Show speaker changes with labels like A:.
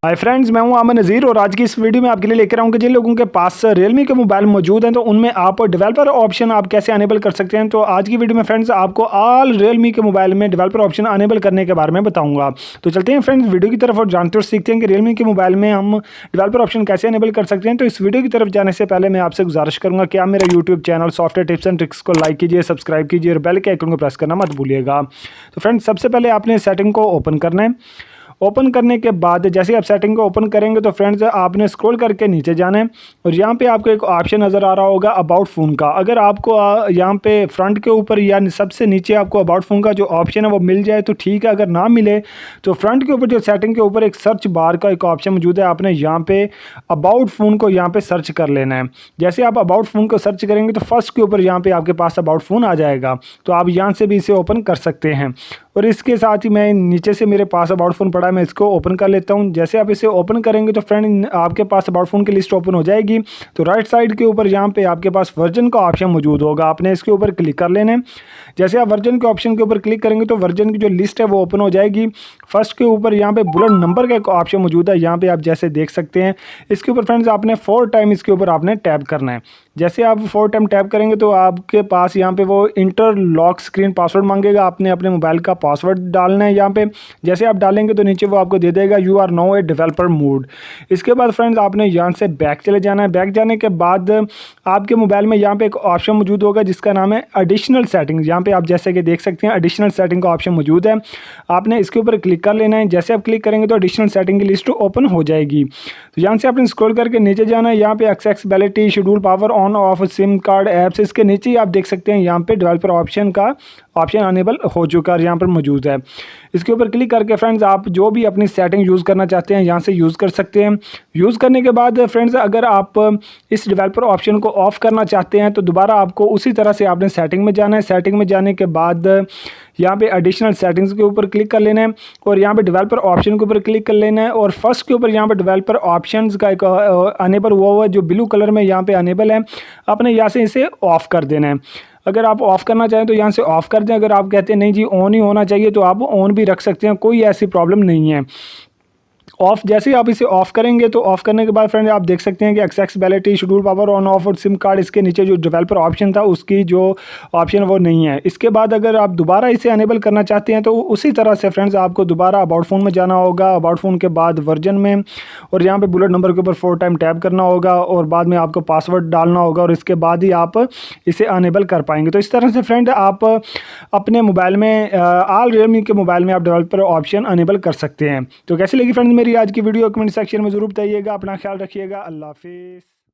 A: Hi friends, मैं हूं आमिर नज़ीर और आज की इस वीडियो में आपके लिए लेकर आऊँ कि जिन लोगों के पास Realme के मोबाइल मौजूद हैं तो उनमें आप डेवलपर ऑप्शन आप कैसे अनेबल कर सकते हैं। तो आज की वीडियो में फ्रेंड्स आपको ऑल Realme के मोबाइल में डेवलपर ऑप्शन अनेबल करने के बारे में बताऊंगा। तो चलते हैं फ्रेंड्स वीडियो की तरफ और जानते और सीखते हैं कि Realme के मोबाइल में हम डेवलपर ऑप्शन कैसे अनेबल कर सकते हैं। तो इस वीडियो की तरफ जाने से पहले मैं आपसे गुजारिश करूँगा कि आप मेरा YouTube channel software tips and tricks को लाइक कीजिए, सब्सक्राइब कीजिए और बेल के आइकन को प्रेस करना मत भूलिएगा। तो फ्रेंड्स सबसे पहले आपने सेटिंग को ओपन करना है। ओपन करने के बाद जैसे आप सेटिंग को ओपन करेंगे तो फ्रेंड्स आपने स्क्रॉल करके नीचे जाना है और यहाँ पे आपको एक ऑप्शन नज़र आ रहा होगा अबाउट फ़ोन का। अगर आपको यहाँ पे फ्रंट के ऊपर या सबसे नीचे आपको अबाउट फ़ोन का जो ऑप्शन है वो मिल जाए तो ठीक है, अगर ना मिले तो फ्रंट के ऊपर जो सेटिंग के ऊपर एक सर्च बार का एक ऑप्शन मौजूद है, आपने यहाँ पे अबाउट फ़ोन को यहाँ पे सर्च कर लेना है। जैसे आप अबाउट फ़ोन को सर्च करेंगे तो फर्स्ट के ऊपर यहाँ पे आपके पास अबाउट फ़ोन आ जाएगा, तो आप यहाँ से भी इसे ओपन कर सकते हैं। और इसके साथ ही मैं नीचे से मेरे पास अबाउट फ़ोन पड़ा है, मैं इसको ओपन कर लेता हूं। जैसे आप इसे ओपन करेंगे तो फ्रेंड आपके पास अबाउट फ़ोन की लिस्ट ओपन हो जाएगी। तो राइट साइड के ऊपर यहाँ पे आपके पास वर्जन का ऑप्शन मौजूद होगा, आपने इसके ऊपर क्लिक कर लेना है। जैसे आप वर्जन के ऑप्शन के ऊपर क्लिक करेंगे तो वर्जन की जो लिस्ट है वो ओपन हो जाएगी। फर्स्ट के ऊपर यहाँ पे बुलेट नंबर का एक ऑप्शन मौजूद है, यहाँ पे आप जैसे देख सकते हैं। इसके ऊपर फ्रेंड्स आपने 4 टाइम इसके ऊपर आपने टैप करना है। जैसे आप 4 टाइम टैप करेंगे तो आपके पास यहाँ पे वो इंटर लॉक स्क्रीन पासवर्ड मांगेगा, आपने अपने मोबाइल का पासवर्ड डालना है यहाँ पे। जैसे आप डालेंगे तो नीचे वो आपको दे देगा you are now a developer mode. इसके बाद फ्रेंड्स आपने यहाँ से बैक चले जाना है। बैक जाने के बाद आपके मोबाइल में यहाँ पे एक ऑप्शन मौजूद होगा जिसका नाम है एडिशनल सेटिंग। यहाँ पे आप जैसे कि देख सकते हैं एडिशनल सेटिंग का ऑप्शन मौजूद है, आपने इसके ऊपर क्लिक कर लेना है। जैसे आप क्लिक करेंगे तो एडिशनल सेटिंग की लिस्ट ओपन हो जाएगी। तो यहाँ से आपने स्क्रॉल करके नीचे जाना है। यहाँ पे accessibility, schedule power, on off, SIM card, apps, इसके नीचे ही आप देख सकते हैं यहाँ पे डेवलपर ऑप्शन का ऑप्शन अनेबल हो चुका है, यहाँ पर मौजूद है। इसके ऊपर क्लिक करके फ्रेंड्स आप जो भी अपनी सेटिंग यूज़ करना चाहते हैं यहाँ से यूज़ कर सकते हैं। यूज़ करने के बाद फ्रेंड्स अगर आप इस डेवलपर ऑप्शन को ऑफ़ करना चाहते हैं तो दोबारा आपको उसी तरह से आपने सेटिंग में जाना है। सेटिंग में जाने के बाद यहाँ पे एडिशनल सेटिंग्स के ऊपर क्लिक कर लेना है और यहाँ पे डेवलपर ऑप्शन के ऊपर क्लिक कर लेना है और फर्स्ट के ऊपर यहाँ पे डेवलपर ऑप्शंस का एक अनेबल हुआ हुआ जो ब्लू कलर में यहाँ पे अनेबल है, आपने यहाँ से इसे ऑफ़ कर देना है। अगर आप ऑफ़ करना चाहें तो यहाँ से ऑफ़ कर दें। अगर आप कहते हैं नहीं जी ऑन ही होना चाहिए तो आप ऑन भी रख सकते हैं, कोई ऐसी प्रॉब्लम नहीं है। ऑफ जैसे ही आप इसे ऑफ़ करेंगे तो ऑफ़ करने के बाद फ्रेंड आप देख सकते हैं कि accessibility, schedule power, on off और सिम कार्ड, इसके नीचे जो डेवलपर ऑप्शन था उसकी जो ऑप्शन वो नहीं है। इसके बाद अगर आप दोबारा इसे अनेबल करना चाहते हैं तो उसी तरह से फ्रेंड्स आपको दोबारा अबाउट फ़ोन में जाना होगा। अबाउट फ़ोन के बाद वर्जन में और यहाँ पे बुलेट नंबर के ऊपर 4 टाइम टैप करना होगा और बाद में आपको पासवर्ड डालना होगा और इसके बाद ही आप इसे अनेबल कर पाएंगे। तो इस तरह से फ्रेंड आप अपने मोबाइल में ऑल Realme के मोबाइल में आप डेवलपर ऑप्शन अनेबल कर सकते हैं। तो कैसी लगी फ्रेंड्स मेरी आज की वीडियो, कमेंट सेक्शन में ज़रूर बताइएगा। अपना ख्याल रखिएगा। अल्लाह हाफिज़।